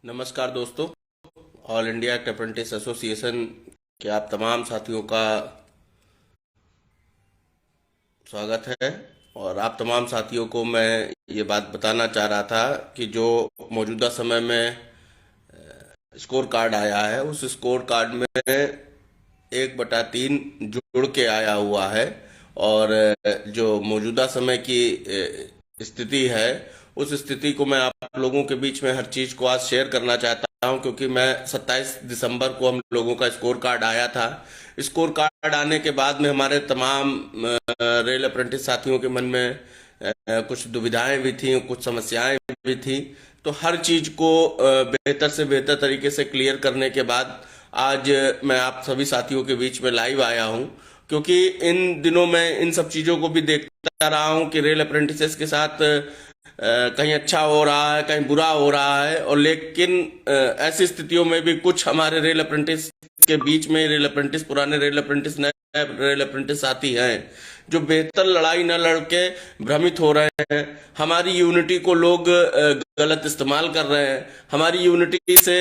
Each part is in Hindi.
नमस्कार दोस्तों। All India act apprentice association के आप तमाम साथियों का स्वागत है। और आप तमाम साथियों को मैं ये बात बताना चाह रहा था कि जो मौजूदा समय में स्कोर कार्ड आया है उस स्कोर कार्ड में 1/3 जुड़ के आया हुआ है। और जो मौजूदा समय की स्थिति है उस स्थिति को मैं आप लोगों के बीच में हर चीज को आज शेयर करना चाहता हूं, क्योंकि मैं 27 दिसंबर को हम लोगों का स्कोर कार्ड आया था। स्कोर कार्ड आने के बाद में हमारे तमाम रेल अप्रेंटिस साथियों के मन में कुछ दुविधाएं भी थी, कुछ समस्याएं भी थी। तो हर चीज को बेहतर से बेहतर तरीके से क्लियर करने के बाद आज मैं आप सभी साथियों के बीच में लाइव आया हूं, क्योंकि इन दिनों में इन सब चीजों को भी देखता रहा हूं कि रेल अप्रेंटिसेस के साथ कहीं अच्छा हो रहा है, कहीं बुरा हो रहा है। और लेकिन ऐसी स्थितियों में भी कुछ हमारे रेल अप्रेंटिस के बीच में रेल अप्रेंटिस, पुराने रेल अप्रेंटिस, नए रेल अप्रेंटिस साथी हैं जो बेहतर लड़ाई न लड़ के भ्रमित हो रहे हैं। हमारी यूनिटी को लोग गलत इस्तेमाल कर रहे हैं। हमारी यूनिटी से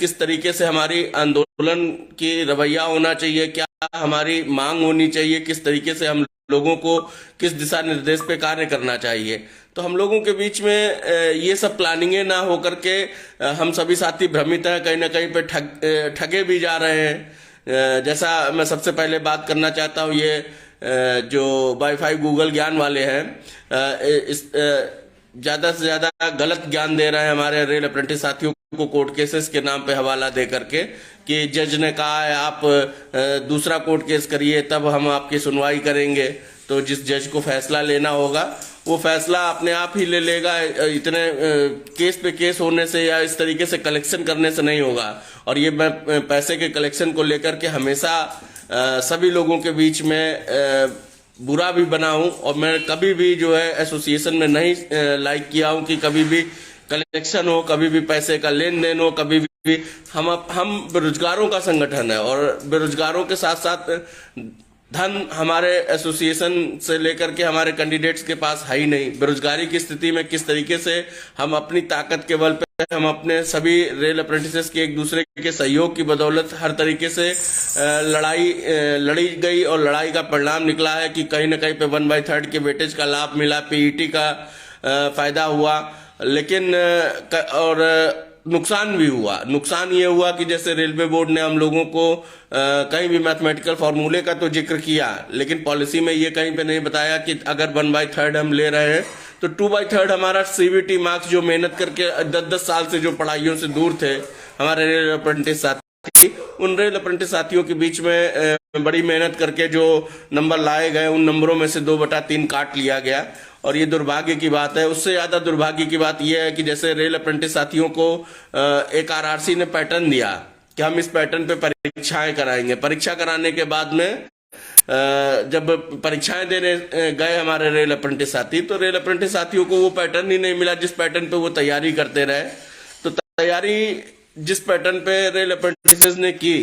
किस तरीके से हमारी आंदोलन की रवैया होना चाहिए, क्या हमारी मांग होनी चाहिए, किस तरीके से हम लोगों को किस दिशा निर्देश पे कार्य करना चाहिए। तो हम लोगों के बीच में ये सब प्लानिंगें ना हो करके हम सभी साथी भ्रमित हैं, कहीं ना कहीं पे ठगे भी जा रहे हैं। जैसा मैं सबसे पहले बात करना चाहता हूँ, ये जो वाईफाई गूगल ज्ञान वाले हैं, इस ज्यादा से ज्यादा गलत ज्ञान दे रहे हैं हमारे रेल अप्रेंटिस साथियों को कोर्ट केसेस के नाम पे हवाला दे करके कि जज ने कहा है आप दूसरा कोर्ट केस करिए तब हम आपकी सुनवाई करेंगे। तो जिस जज को फैसला लेना होगा वो फैसला अपने आप ही ले लेगा। इतने केस पे केस होने से या इस तरीके से कलेक्शन करने से नहीं होगा। और ये मैं पैसे के कलेक्शन को लेकर के हमेशा सभी लोगों के बीच में बुरा भी बना हूं। और मैं कभी भी जो है एसोसिएशन में नहीं लाइक किया हूं कि कभी भी कलेक्शन हो, कभी भी पैसे का लेन देन हो, कभी भी हम बेरोजगारों का संगठन है और बेरोजगारों के साथ साथ धन हमारे एसोसिएशन से लेकर के हमारे कैंडिडेट्स के पास है ही नहीं। बेरोजगारी की स्थिति में किस तरीके से हम अपनी ताकत के बल पे, हम अपने सभी रेल अप्रेंटिसेस के एक दूसरे के सहयोग की बदौलत हर तरीके से लड़ाई लड़ी गई और लड़ाई का परिणाम निकला है कि कहीं ना कहीं पे 1/3 के वेटेज का लाभ मिला, पीईटी का फायदा हुआ। लेकिन और नुकसान भी हुआ। नुकसान ये हुआ कि जैसे रेलवे बोर्ड ने हम लोगों को कहीं भी मैथमेटिकल फॉर्मूले का तो जिक्र किया, लेकिन पॉलिसी में ये कहीं पे नहीं बताया कि अगर 1/3 हम ले रहे हैं तो 2/3 हमारा सीबीटी मार्क्स, जो मेहनत करके 10-10 साल से जो पढ़ाइयों से दूर थे हमारे रेल अप्रेंटिस साथी, उन रेल अप्रेंटिस साथियों के बीच में बड़ी मेहनत करके जो नंबर लाए गए उन नंबरों में से 2/3 काट लिया गया। और ये दुर्भाग्य की बात है। उससे ज्यादा दुर्भाग्य की बात यह है कि जैसे रेल अप्रेंटिस साथियों को एक आरआरसी ने पैटर्न दिया कि हम इस पैटर्न पे परीक्षाएं कराएंगे। परीक्षा कराने के बाद में जब परीक्षाएं देने गए हमारे रेल अप्रेंटिस साथी, तो रेल अप्रेंटिस साथियों को वो पैटर्न ही नहीं मिला जिस पैटर्न पे वो तैयारी करते रहे। तो तैयारी जिस पैटर्न पे रेल अप्रेंटिस ने की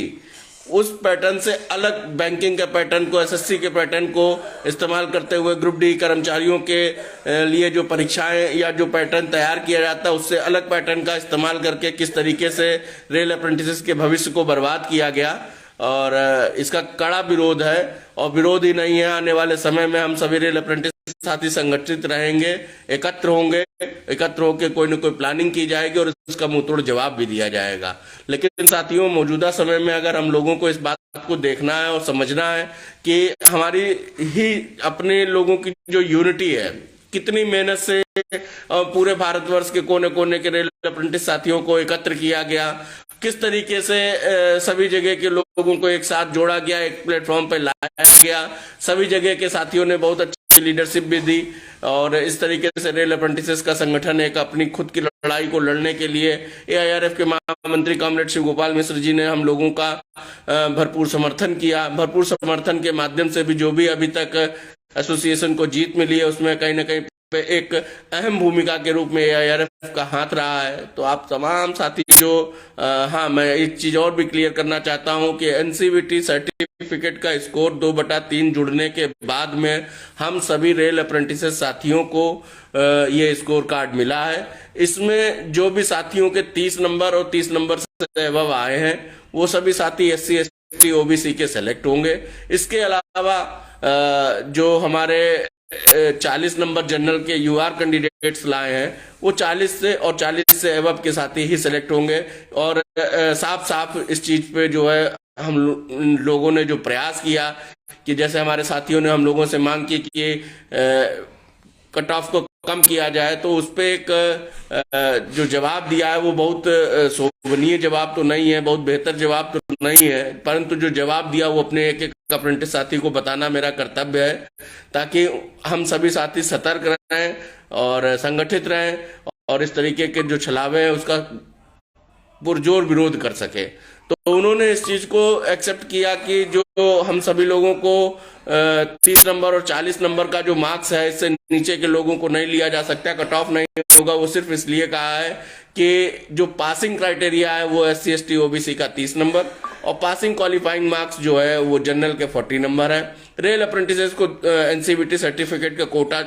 उस पैटर्न से अलग बैंकिंग के पैटर्न को, एसएससी के पैटर्न को इस्तेमाल करते हुए ग्रुप डी कर्मचारियों के लिए जो परीक्षाएं या जो पैटर्न तैयार किया जाता है उससे अलग पैटर्न का इस्तेमाल करके किस तरीके से रेल अप्रेंटिसेस के भविष्य को बर्बाद किया गया। और इसका कड़ा विरोध है। और विरोध ही नहीं है, आने वाले समय में हम सभी रेल अप्रेंटिस साथी संगठित रहेंगे, एकत्र होंगे, एकत्र होकर कोई न कोई प्लानिंग की जाएगी और इसका मुंहतोड़ जवाब भी दिया जाएगा। लेकिन साथियों, मौजूदा समय में अगर हम लोगों को इस बात को देखना है और समझना है कि हमारी ही अपने लोगों की जो यूनिटी है, कितनी मेहनत से पूरे भारतवर्ष के कोने कोने के रेल अप्रेंटिस साथियों को एकत्र किया गया, किस तरीके से सभी जगह के लोगों को एक साथ जोड़ा गया, एक प्लेटफॉर्म पे लाया गया। सभी जगह के साथियों ने बहुत अच्छी लीडरशिप भी दी और इस तरीके से रेल अप्रेंटिसेस का संगठन एक अपनी खुद की लड़ाई को लड़ने के लिए एआईआरएफ के महामंत्री कॉमरेड शिव गोपाल मिश्र जी ने हम लोगों का भरपूर समर्थन किया। भरपूर समर्थन के माध्यम से भी जो भी अभी तक एसोसिएशन को जीत मिली है उसमें कहीं ना कहीं पे एक अहम भूमिका के रूप में एआईआरएफ का हाथ रहा है। तो आप तमाम साथी जो हाँ, मैं एक चीज और भी क्लियर करना चाहता हूं कि एनसीवीटी सर्टिफिकेट का स्कोर 2/3 जुड़ने के बाद में हम सभी रेल अप्रेंटिस साथियों को ये स्कोर कार्ड मिला है। इसमें जो भी साथियों के 30 नंबर और 30 नंबर से अबव आए हैं वो सभी साथी SC ST OBC के सेलेक्ट होंगे। इसके अलावा जो हमारे 40 नंबर जनरल के UR कैंडिडेट्स लाए हैं वो 40 से और 40 से एबव के साथी ही सिलेक्ट होंगे। और साफ साफ इस चीज पे जो है हम लोगों ने जो प्रयास किया कि जैसे हमारे साथियों ने हम लोगों से मांग की कि कट ऑफ को कम किया जाए, तो उस पे एक जो जवाब दिया है वो बहुत शोभनीय जवाब तो नहीं है, बहुत बेहतर जवाब तो नहीं है, परंतु जो जवाब दिया वो अपने एक एक अप्रेंटिस साथी को बताना मेरा कर्तव्य है, ताकि हम सभी साथी सतर्क रहें और संगठित रहें और इस तरीके के जो छलावे हैं उसका पुरजोर विरोध कर सके। तो उन्होंने इस चीज को एक्सेप्ट किया कि जो हम सभी लोगों को 30 नंबर और 40 नंबर का जो मार्क्स है इससे नीचे के लोगों को नहीं लिया जा सकता, कट ऑफ नहीं होगा। वो सिर्फ इसलिए कहा है कि जो पासिंग क्राइटेरिया है वो SC ST OBC का 30 नंबर और पासिंग क्वालिफाइंग मार्क्स जो है वो जनरल के 40 नंबर है। रेल अप्रेंटिसेस को NCVT सर्टिफिकेट का कोटा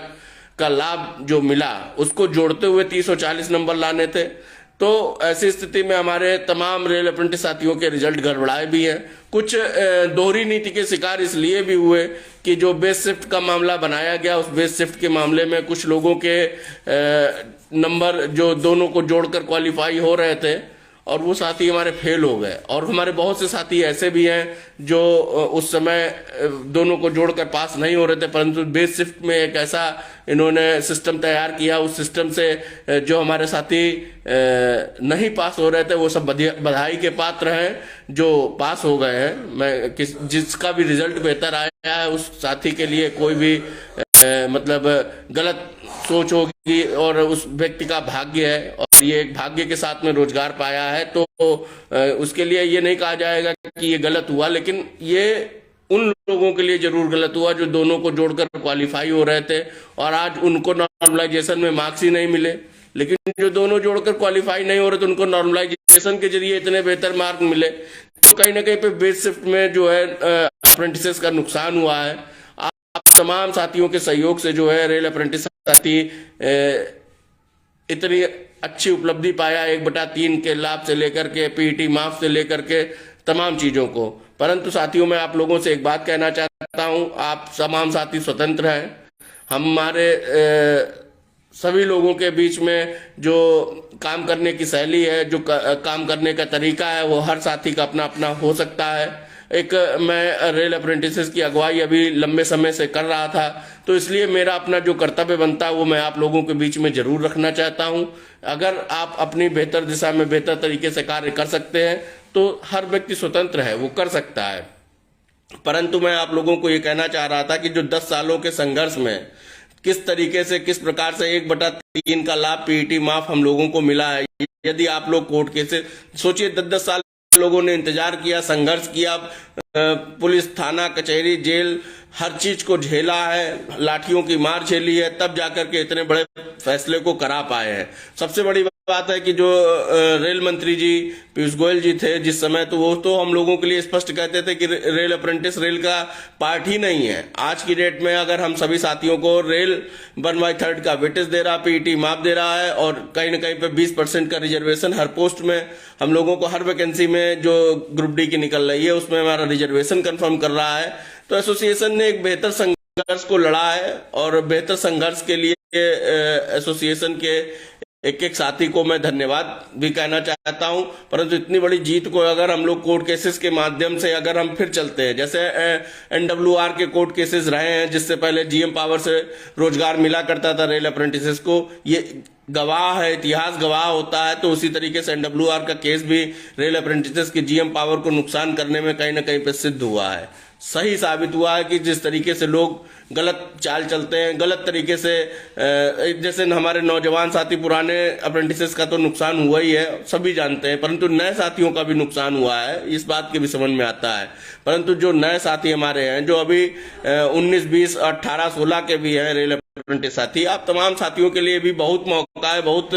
का लाभ जो मिला उसको जोड़ते हुए 30 और 40 नंबर लाने थे। तो ऐसी स्थिति में हमारे तमाम रेल अप्रेंटिस साथियों के रिजल्ट गड़बड़ाए भी हैं। कुछ दोहरी नीति के शिकार इसलिए भी हुए कि जो बेस शिफ्ट का मामला बनाया गया उस बेस शिफ्ट के मामले में कुछ लोगों के नंबर जो दोनों को जोड़कर क्वालिफाई हो रहे थे और वो साथी हमारे फेल हो गए। और हमारे बहुत से साथी ऐसे भी हैं जो उस समय दोनों को जोड़कर पास नहीं हो रहे थे, परंतु बेस शिफ्ट में एक ऐसा इन्होंने सिस्टम तैयार किया, उस सिस्टम से जो हमारे साथी नहीं पास हो रहे थे वो सब बधाई के पात्र हैं जो पास हो गए हैं। मैं जिसका भी रिजल्ट बेहतर आया है उस साथी के लिए कोई भी मतलब गलत सोच होगी और उस व्यक्ति का भाग्य है और ये एक भाग्य के साथ में रोजगार पाया है, तो उसके लिए ये नहीं कहा जाएगा कि ये गलत हुआ, लेकिन ये उन लोगों के लिए जरूर गलत हुआ जो दोनों को जोड़कर क्वालिफाई हो रहे थे और आज उनको नॉर्मलाइजेशन में मार्क्स ही नहीं मिले। लेकिन जो दोनों जोड़कर क्वालिफाई नहीं हो रहे थे उनको नॉर्मलाइजेशन के जरिए इतने बेहतर मार्क मिले। तो कहीं ना कहीं पे बेस शिफ्ट में जो है अप्रेंटिसेस का नुकसान हुआ है। आप तमाम साथियों के सहयोग से जो है रेल अप्रेंटिस साथी इतनी अच्छी उपलब्धि पाया, 1/3 के लाभ से लेकर के PET मार्क्स से लेकर के तमाम चीजों को। परंतु साथियों मैं आप लोगों से एक बात कहना चाहता हूं, आप तमाम साथी स्वतंत्र हैं। हमारे सभी लोगों के बीच में जो काम करने की शैली है, जो काम करने का तरीका है, वो हर साथी का अपना अपना हो सकता है। एक मैं रेल अप्रेंटिसेस की अगुवाई अभी लंबे समय से कर रहा था, तो इसलिए मेरा अपना जो कर्तव्य बनता है वो मैं आप लोगों के बीच में जरूर रखना चाहता हूं। अगर आप अपनी बेहतर दिशा में बेहतर तरीके से कार्य कर सकते हैं तो हर व्यक्ति स्वतंत्र है, वो कर सकता है। परंतु मैं आप लोगों को ये कहना चाह रहा था कि जो 10 सालों के संघर्ष में किस तरीके से किस प्रकार से 1/3 का लाभ PET माफ हम लोगों को मिला है। यदि आप लोग कोर्ट केसेस सोचिए, 10-10 साल लोगों ने इंतजार किया, संघर्ष किया, पुलिस थाना कचहरी जेल हर चीज को झेला है, लाठियों की मार झेली है, तब जाकर के इतने बड़े फैसले को करा पाए हैं। सबसे बड़ी बात है कि जो रेल मंत्री जी पीयूष गोयल जी थे जिस समय, तो वो तो हम लोगों के लिए स्पष्ट कहते थे कि रेल अप्रेंटिस रेल का पार्ट ही नहीं है। आज की डेट में अगर हम सभी साथियों को रेल 1/3 का वेटेज दे रहा, PET माफ दे रहा है और कहीं ना कहीं पे 20% का रिजर्वेशन हर पोस्ट में हम लोगों को, हर वैकेंसी में जो ग्रुप डी की निकल रही है उसमें हमारा रिजर्वेशन कंफर्म कर रहा है, तो एसोसिएशन ने एक बेहतर संघर्ष को लड़ा है और बेहतर संघर्ष के लिए एसोसिएशन के एक एक साथी को मैं धन्यवाद भी कहना चाहता हूं। परंतु इतनी बड़ी जीत को अगर हम लोग कोर्ट केसेस के माध्यम से अगर हम फिर चलते हैं, जैसे NWR के कोर्ट केसेस रहे हैं जिससे पहले GM पावर से रोजगार मिला करता था रेल अप्रेंटिसेस को, ये गवाह है, इतिहास गवाह होता है। तो उसी तरीके से NWR का केस भी रेल अप्रेंटिसेस की GM पावर को नुकसान करने में कहीं ना कहीं पे सिद्ध हुआ है, सही साबित हुआ है कि जिस तरीके से लोग गलत चाल चलते हैं, गलत तरीके से, जैसे हमारे नौजवान साथी, पुराने अप्रेंटिसेस का तो नुकसान हुआ ही है, सभी जानते हैं, परंतु नए साथियों का भी नुकसान हुआ है, इस बात के भी समझ में आता है। परंतु जो नए साथी हमारे हैं जो अभी 19, 20, 18, 16 के भी हैं रेल अप्रेंटिस साथी, आप तमाम साथियों के लिए भी बहुत मौका है, बहुत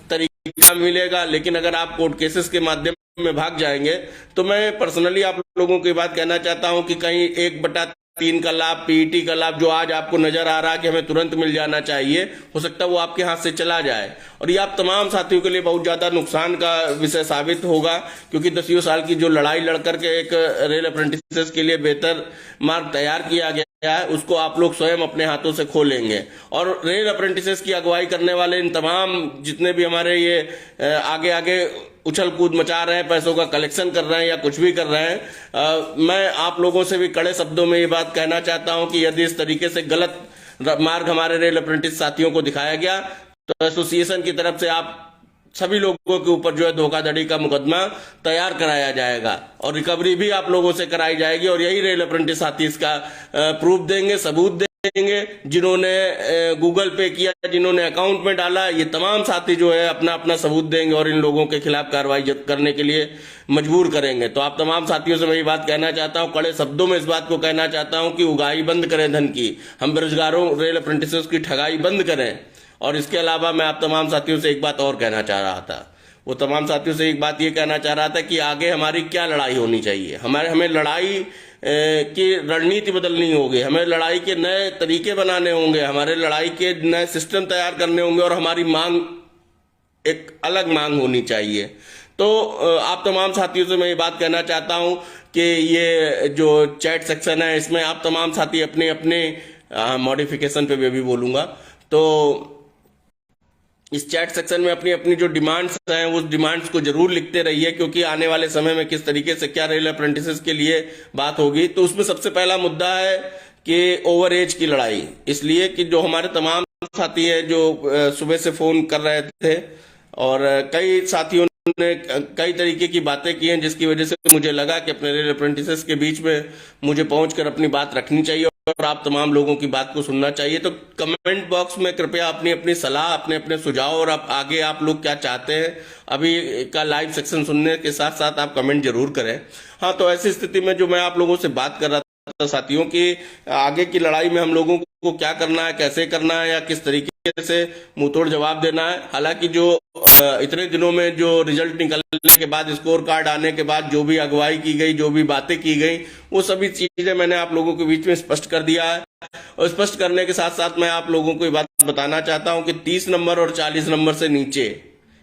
तरीके तरीका मिलेगा। लेकिन अगर आप कोर्ट केसेस के माध्यम में भाग जाएंगे तो मैं पर्सनली आप लोगों की बात कहना चाहता हूं कि कहीं 1/3 का लाभ, पीईटी का लाभ जो आज आपको नजर आ रहा है कि हमें तुरंत मिल जाना चाहिए, हो सकता है वो आपके हाथ से चला जाए, और ये आप तमाम साथियों के लिए बहुत ज्यादा नुकसान का विषय साबित होगा। क्योंकि 10 साल की जो लड़ाई लड़कर के एक रेल अप्रेंटिसेस के लिए बेहतर मार्ग तैयार किया गया है, उसको आप लोग स्वयं अपने हाथों से खो लेंगे। और रेल अप्रेंटिसेस की अगुवाई करने वाले इन तमाम जितने भी हमारे ये आगे आगे उछल कूद मचा रहे हैं, पैसों का कलेक्शन कर रहे हैं या कुछ भी कर रहे हैं, मैं आप लोगों से भी कड़े शब्दों में ये बात कहना चाहता हूं कि यदि इस तरीके से गलत मार्ग हमारे रेल अप्रेंटिस साथियों को दिखाया गया तो एसोसिएशन की तरफ से आप सभी लोगों के ऊपर जो है धोखाधड़ी का मुकदमा तैयार कराया जाएगा और रिकवरी भी आप लोगों से कराई जाएगी। और यही रेल अप्रेंटिस साथी इसका प्रूफ देंगे, सबूत देंगे। जिन्होंने गूगल पे किया, जिन्होंने अकाउंट में डाला, ये तमाम साथी जो है अपना अपना सबूत देंगे और इन लोगों के खिलाफ कार्रवाई करने के लिए मजबूर करेंगे। तो आप तमाम साथियों से मैं ये बात कहना चाहता हूं, कड़े शब्दों में इस बात को कहना चाहता हूं कि उगाही बंद करें धन की, हम बेरोजगारों रेल अप्रेंटिसेस की ठगाई बंद करें। और इसके अलावा मैं आप तमाम साथियों से एक बात और कहना चाह रहा था, वो तमाम साथियों से एक बात ये कहना चाह रहा था कि आगे हमारी क्या लड़ाई होनी चाहिए। हमें लड़ाई की रणनीति बदलनी होगी, हमें लड़ाई के नए तरीके बनाने होंगे, हमारे लड़ाई के नए सिस्टम तैयार करने होंगे और हमारी मांग एक अलग मांग होनी चाहिए। तो आप तमाम साथियों से मैं ये बात कहना चाहता हूं कि ये जो चैट सेक्शन है इसमें आप तमाम साथी अपने अपने मॉडिफिकेशन पे भी बोलूंगा, तो इस चैट सेक्शन में अपनी अपनी जो डिमांड्स हैं उस डिमांड्स को जरूर लिखते रहिए, क्योंकि आने वाले समय में किस तरीके से क्या रेल अप्रेंटिसेस के लिए बात होगी। तो उसमें सबसे पहला मुद्दा है कि ओवर एज की लड़ाई, इसलिए कि जो हमारे तमाम साथी हैं जो सुबह से फोन कर रहे थे और कई साथियों ने कई तरीके की बातें की हैं, जिसकी वजह से मुझे लगा कि अपने रेल अप्रेंटिसेस के बीच में मुझे पहुंचकर अपनी बात रखनी चाहिए और आप तमाम लोगों की बात को सुनना चाहिए। तो कमेंट बॉक्स में कृपया अपनी अपनी सलाह, अपने अपने सुझाव और आगे आप लोग क्या चाहते हैं अभी का लाइव सेक्शन सुनने के साथ साथ आप कमेंट जरूर करें। हाँ, तो ऐसी स्थिति में जो मैं आप लोगों से बात कर रहा था साथियों की, आगे की लड़ाई में हम लोगों को क्या करना है, कैसे करना है या किस तरीके से मुंहतोड़ जवाब देना है। हालांकि जो इतने दिनों में जो रिजल्ट निकलने के बाद, स्कोर कार्ड आने के बाद जो भी अगुवाई की गई, जो भी बातें की गई, वो सभी चीजें मैंने आप लोगों के बीच में स्पष्ट कर दिया है। और स्पष्ट करने के साथ साथ मैं आप लोगों को ये बात बताना चाहता हूं कि 30 नंबर और 40 नंबर से नीचे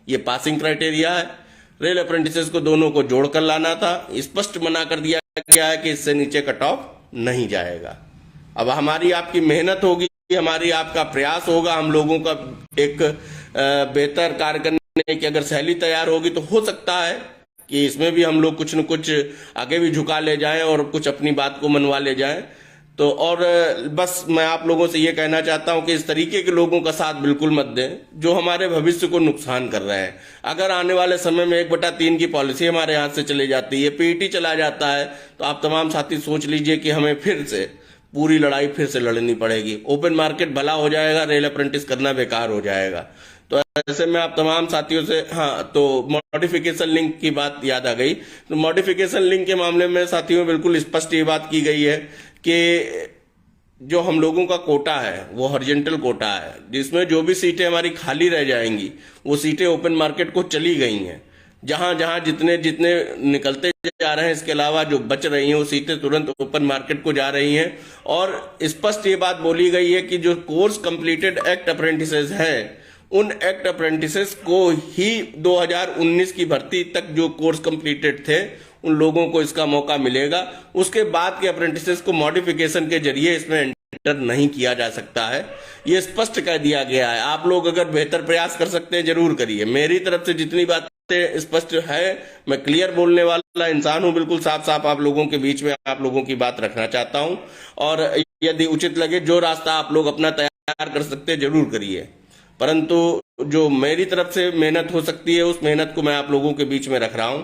ये पासिंग क्राइटेरिया है। रेल अप्रेंटिसेस को दोनों को जोड़कर लाना था, स्पष्ट मना कर दिया गया है कि इससे नीचे कट ऑफ नहीं जाएगा। अब हमारी आपकी मेहनत होगी, हमारी आपका प्रयास होगा, हम लोगों का एक बेहतर कार्य करने की अगर शैली तैयार होगी तो हो सकता है कि इसमें भी हम लोग कुछ न कुछ आगे भी झुका ले जाएं और कुछ अपनी बात को मनवा ले जाएं। तो और बस मैं आप लोगों से ये कहना चाहता हूं कि इस तरीके के लोगों का साथ बिल्कुल मत दें जो हमारे भविष्य को नुकसान कर रहे हैं। अगर आने वाले समय में 1/3 की पॉलिसी हमारे हाथ से चली जाती है, पीईटी चला जाता है, तो आप तमाम साथी सोच लीजिए कि हमें फिर से पूरी लड़ाई फिर से लड़नी पड़ेगी। ओपन मार्केट भला हो जाएगा, रेल अप्रेंटिस करना बेकार हो जाएगा। तो ऐसे में आप तमाम साथियों से, हाँ, तो मॉडिफिकेशन लिंक की बात याद आ गई। तो मॉडिफिकेशन लिंक के मामले में साथियों बिल्कुल स्पष्ट ये बात की गई है कि जो हम लोगों का कोटा है वो हॉरिजॉन्टल कोटा है, जिसमें जो भी सीटें हमारी खाली रह जाएंगी वो सीटें ओपन मार्केट को चली गई हैं। जहां जहां जितने जितने निकलते जा रहे हैं, इसके अलावा जो बच रही हैं वो सीटें तुरंत ओपन मार्केट को जा रही हैं। और स्पष्ट ये बात बोली गई है कि जो कोर्स कंप्लीटेड एक्ट अप्रेंटिसेस है, उन एक्ट अप्रेंटिसेस को ही 2019 की भर्ती तक जो कोर्स कंप्लीटेड थे उन लोगों को इसका मौका मिलेगा। उसके बाद के अप्रेंटिसेस को मॉडिफिकेशन के जरिए इसमें एंटर नहीं किया जा सकता है, ये स्पष्ट कर दिया गया है। आप लोग अगर बेहतर प्रयास कर सकते हैं जरूर करिए। मेरी तरफ से जितनी बातें स्पष्ट है, मैं क्लियर बोलने वाला इंसान हूं, बिल्कुल साफ साफ आप लोगों के बीच में आप लोगों की बात रखना चाहता हूं। और यदि उचित लगे जो रास्ता आप लोग अपना तैयार कर सकते हैं जरूर करिए, परंतु जो मेरी तरफ से मेहनत हो सकती है उस मेहनत को मैं आप लोगों के बीच में रख रहा हूं।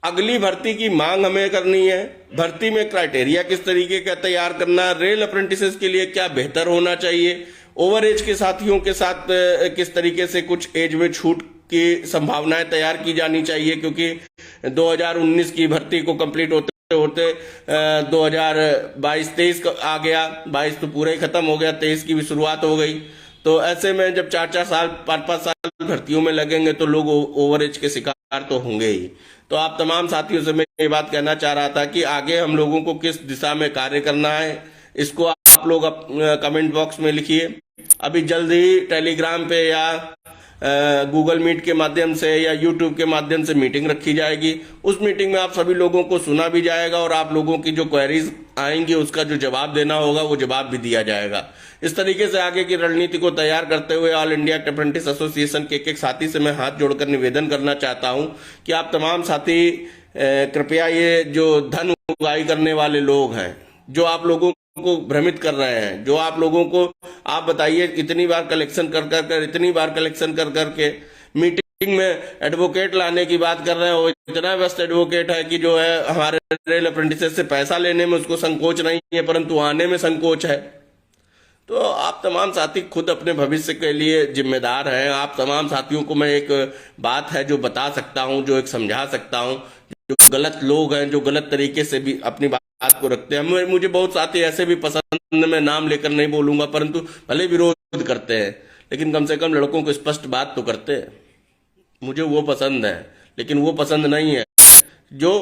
अगली भर्ती की मांग हमें करनी है, भर्ती में क्राइटेरिया किस तरीके का तैयार करना, रेल अप्रेंटिसेस के लिए क्या बेहतर होना चाहिए, ओवर एज के साथियों के साथ किस तरीके से कुछ एज में छूट की संभावनाएं तैयार की जानी चाहिए, क्योंकि 2019 की भर्ती को कंप्लीट होते होते 2022-23 आ गया, 22 तो पूरा ही खत्म हो गया, 23 की भी शुरुआत हो गई। तो ऐसे में जब 4-4 साल 5-5 साल भर्तियों में लगेंगे तो लोग ओवर एज के शिकार तो होंगे ही। तो आप तमाम साथियों से मैं ये बात कहना चाह रहा था कि आगे हम लोगों को किस दिशा में कार्य करना है, इसको आप लोग कमेंट बॉक्स में लिखिए। अभी जल्द ही टेलीग्राम पे या गूगल मीट के माध्यम से या यूट्यूब के माध्यम से मीटिंग रखी जाएगी। उस मीटिंग में आप सभी लोगों को सुना भी जाएगा और आप लोगों की जो क्वेरीज आएंगी उसका जो जवाब देना होगा वो जवाब भी दिया जाएगा। इस तरीके से आगे की रणनीति को तैयार करते हुए ऑल इंडिया अप्रेंटिस एसोसिएशन के एक साथी से मैं हाथ जोड़कर निवेदन करना चाहता हूं कि आप तमाम साथी कृपया ये जो धन उगाही करने वाले लोग हैं, जो आप लोगों को भ्रमित कर रहे हैं, जो आप लोगों को आप बताइए इतनी बार कलेक्शन इतनी बार कलेक्शन कर करके मीटिंग में एडवोकेट लाने की बात कर रहे हैं। वो इतना व्यस्त एडवोकेट है कि जो है हमारे रेल अप्रेंटिसेस से पैसा लेने में उसको संकोच नहीं है परंतु आने में संकोच है। तो आप तमाम साथी खुद अपने भविष्य के लिए जिम्मेदार हैं। आप तमाम साथियों को मैं एक बात है जो बता सकता हूं, जो एक समझा सकता हूं। जो गलत लोग हैं, जो गलत तरीके से भी अपनी बात को रखते हैं, मुझे बहुत साथी ऐसे भी पसंद, मैं नाम लेकर नहीं बोलूंगा, परंतु भले विरोध करते हैं लेकिन कम से कम लड़कों को स्पष्ट बात तो करते हैं। मुझे वो पसंद है, लेकिन वो पसंद नहीं है जो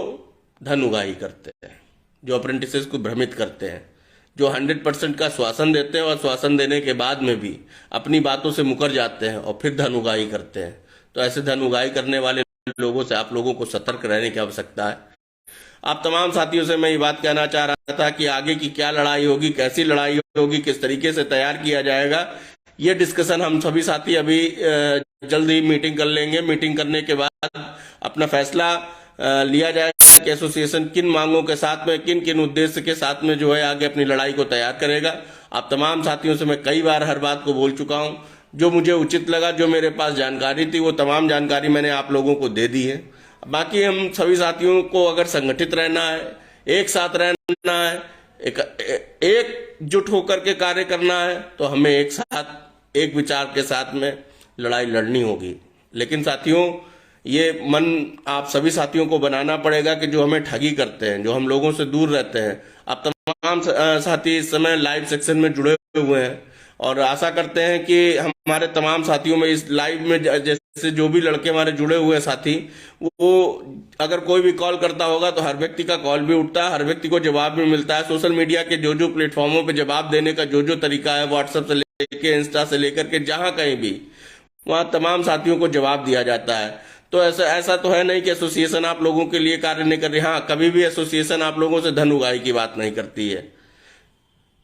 धन उगाही करते हैं, जो अप्रेंटिसेस को भ्रमित करते हैं, जो 100% का श्वासन देते हैं और श्वासन देने के बाद में भी अपनी बातों से मुकर जाते हैं और फिर धन उगाही करते हैं। तो ऐसे धन उगाही करने वाले लोगों से आप लोगों को सतर्क रहने की आवश्यकता है। आप तमाम साथियों से मैं ये बात कहना चाह रहा था कि आगे की क्या लड़ाई होगी, कैसी लड़ाई होगी, किस तरीके से तैयार किया जाएगा, ये डिस्कशन हम सभी साथी अभी जल्द ही मीटिंग कर लेंगे। मीटिंग करने के बाद अपना फैसला लिया जाएगा कि एसोसिएशन किन मांगों के साथ में, किन किन उद्देश्य के साथ में जो है आगे अपनी लड़ाई को तैयार करेगा। आप तमाम साथियों से मैं कई बार हर बात को बोल चुका हूं। जो मुझे उचित लगा, जो मेरे पास जानकारी थी, वो तमाम जानकारी मैंने आप लोगों को दे दी है। बाकी हम सभी साथियों को अगर संगठित रहना है, एक साथ रहना है, एकजुट होकर के कार्य करना है, तो हमें एक साथ एक विचार के साथ में लड़ाई लड़नी होगी। लेकिन साथियों, ये मन आप सभी साथियों को बनाना पड़ेगा कि जो हमें ठगी करते हैं, जो हम लोगों से दूर रहते हैं। आप तमाम साथी इस समय लाइव सेक्शन में जुड़े हुए हैं और आशा करते हैं कि हमारे तमाम साथियों में इस लाइव में जैसे जो भी लड़के हमारे जुड़े हुए हैं साथी, वो अगर कोई भी कॉल करता होगा तो हर व्यक्ति का कॉल भी उठता है, हर व्यक्ति को जवाब भी मिलता है। सोशल मीडिया के जो जो प्लेटफॉर्मों पे जवाब देने का जो जो तरीका है, व्हाट्सएप से लेकर इंस्टा से लेकर के जहां कहीं भी, वहां तमाम साथियों को जवाब दिया जाता है। तो ऐसा तो है नहीं कि एसोसिएशन आप लोगों के लिए कार्य नहीं कर रही। हाँ, कभी भी एसोसिएशन आप लोगों से धन उगाही की बात नहीं करती है।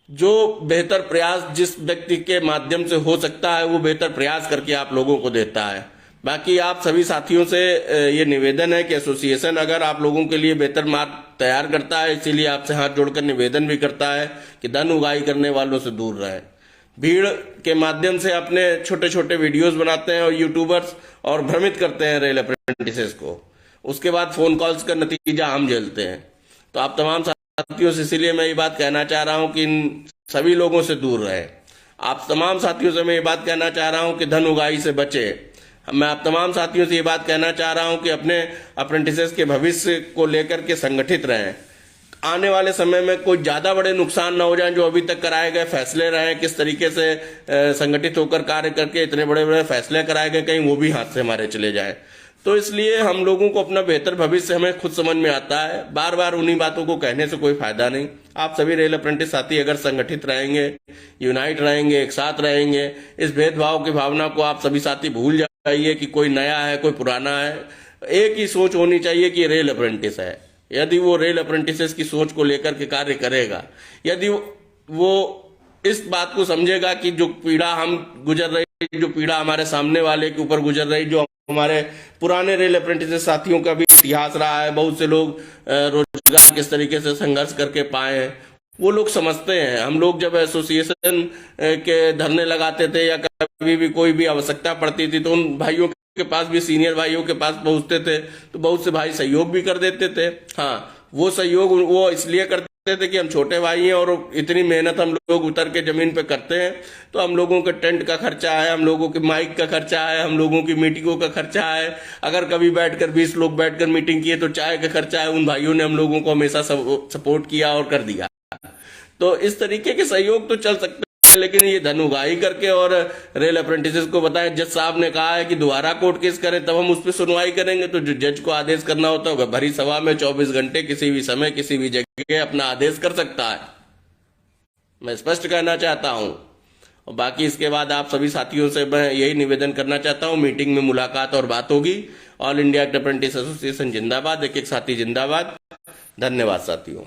जो बेहतर प्रयास जिस व्यक्ति के माध्यम से हो सकता है वो बेहतर प्रयास करके आप लोगों को देता है। बाकी आप सभी साथियों से ये निवेदन है कि एसोसिएशन अगर आप लोगों के लिए बेहतर मार्ग तैयार करता है, इसीलिए आपसे हाथ जोड़कर निवेदन भी करता है कि धन उगाही करने वालों से दूर रहे। भीड़ के माध्यम से अपने छोटे छोटे वीडियोस बनाते हैं और यूट्यूबर्स और भ्रमित करते हैं रेल अप्रेंटिसेस को, उसके बाद फोन कॉल्स का नतीजा हम झेलते हैं। तो आप तमाम साथियों से इसीलिए मैं ये बात कहना चाह रहा हूं कि इन सभी लोगों से दूर रहे। आप तमाम साथियों से मैं ये बात कहना चाह रहा हूं कि धन उगाही से बचे। मैं आप तमाम साथियों से ये बात कहना चाह रहा हूं कि अपने अप्रेंटिसेस के भविष्य को लेकर के संगठित रहें। आने वाले समय में कोई ज्यादा बड़े नुकसान ना हो जाए। जो अभी तक कराए गए फैसले रहे, किस तरीके से संगठित होकर कार्य करके इतने बड़े बड़े फैसले कराए गए, कहीं वो भी हाथ से हमारे चले जाए। तो इसलिए हम लोगों को अपना बेहतर भविष्य हमें खुद समझ में आता है। बार बार उन्हीं बातों को कहने से कोई फायदा नहीं। आप सभी रेल अप्रेंटिस साथी अगर संगठित रहेंगे, यूनाइट रहेंगे, एक साथ रहेंगे, इस भेदभाव की भावना को आप सभी साथी भूल जाइए कि कोई नया है, कोई पुराना है। एक ही सोच होनी चाहिए कि रेल अप्रेंटिस है। यदि वो रेल अप्रेंटिसेस की सोच को लेकर के कार्य करेगा, यदि वो इस बात को समझेगा कि जो पीड़ा हम गुजर रही, जो पीड़ा हमारे सामने वाले के ऊपर गुजर रही, जो हमारे पुराने रेल अप्रेंटिसेस साथियों का भी इतिहास रहा है, बहुत से लोग रोजगार किस तरीके से संघर्ष करके पाए हैं, वो लोग समझते हैं। हम लोग जब एसोसिएशन के धरने लगाते थे या कभी भी कोई भी आवश्यकता पड़ती थी तो उन भाइयों के पास भी, सीनियर भाइयों के पास पहुंचते थे तो बहुत से भाई सहयोग भी कर देते थे। हाँ, वो सहयोग वो इसलिए करते थे कि हम छोटे भाई हैं और इतनी मेहनत हम लोग उतर के जमीन पे करते हैं, तो हम लोगों के टेंट का खर्चा है, हम लोगों की माइक का खर्चा है, हम लोगों की मीटिंगों का खर्चा है। अगर कभी बैठकर 20 लोग बैठकर मीटिंग किए तो चाय का खर्चा है। उन भाइयों ने हम लोगों को हमेशा सपोर्ट किया और कर दिया। तो इस तरीके के सहयोग तो चल सकते लेकिन ये धन उगाही करके और रेल अप्रेंटिसेस को बताएं जज साहब ने कहा है कि दोबारा कोर्ट केस करें तब हम उस पर सुनवाई करेंगे। तो जो जज को आदेश करना होता होगा भरी सभा में 24 घंटे किसी भी समय किसी भी जगह अपना आदेश कर सकता है, मैं स्पष्ट कहना चाहता हूं। और बाकी इसके बाद आप सभी साथियों से मैं यही निवेदन करना चाहता हूं, मीटिंग में मुलाकात और बात होगी। ऑल इंडिया अप्रेंटिस एसोसिएशन जिंदाबाद, एक एक साथी जिंदाबाद। धन्यवाद साथियों।